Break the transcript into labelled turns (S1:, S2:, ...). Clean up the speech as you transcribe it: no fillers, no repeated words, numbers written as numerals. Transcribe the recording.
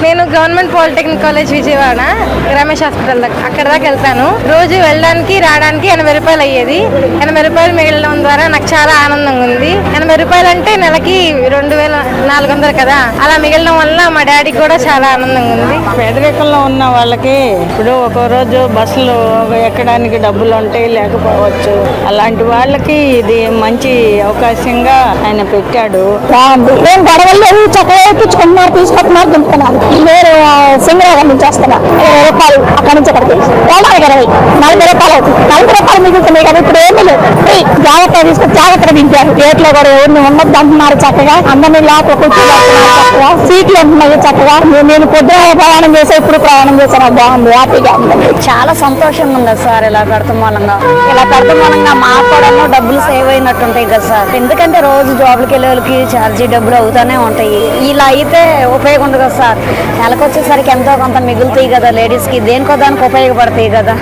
S1: నేను government polytechnic college Vijayawada Ramesh hospital అక్కడ దాకా వెళ్తాను. రోజు వెళ్ళడానికి రావడానికి 80 రూపాయలు అయ్యేది. 80 రూపాయలు మిగలడం ద్వారా నాకు చాలా ఆనందంగా ఉంది. 80 రూపాయలు అంటే నెలకి 2400 కదా, అలా మిగలడం వల్ల మా డాడీకి కూడా చాలా ఆనందంగా ఉంది.
S2: పేదరికంలో ఉన్న వాళ్ళకి ఇప్పుడు ఒక రోజు బస్సులు ఎక్కడానికి డబ్బులు ఉంటాయి, లేకపోవచ్చు. అలాంటి వాళ్ళకి ఇది మంచి అవకాశంగా ఆయన పెట్టాడు.
S3: నేను గొడవలేదు, చక్కగా ఎక్కించుకుంటున్నారు, తీసుకుంటున్నారు, దింపుతున్నారు. నేను సింగరాగం నుంచి వస్తున్నా. 20 రూపాయలు అక్కడి నుంచి అక్కడికి వెళ్ళడానికి 40 రూపాయలు అవుతుంది. 40 రూపాయలు మిగులుతున్నాయి కదా, ఇప్పుడు ఏమీ లేదు. జాగ్రత్తగా తీసుకుని జాగ్రత్తగా దింపారు. గేట్లో కూడా ఎవరిని ఉండొద్దు అంటున్నారు. చక్కగా అందరినీ లోపల కూర్చోబెడుతున్నారు. చక్కగా సీట్లు ఉంటున్నాయి. చక్కగా నేను పొద్దున ప్రయాణం చేసా, ఇప్పుడు ప్రయాణం చేశాను. బాగుంది, హ్యాపీగా ఉంది.
S4: చాలా సంతోషంగా ఉంది సార్. ఇలా కడతాం మూలంగా మాకు కూడా డబ్బులు సేవ్ అయినట్టుంటాయి కదా సార్. ఎందుకంటే రోజు జాబ్లకి వెళ్ళే వాళ్ళకి ఛార్జీ డబ్బులు అవుతానే ఉంటాయి. ఇలా అయితే ఉపయోగం ఉంది కదా సార్. నెలకు వచ్చేసరికి ఎంతో కొంత మిగులుతాయి కదా, లేడీస్ కి దేనికో దానికి ఉపయోగపడతాయి కదా.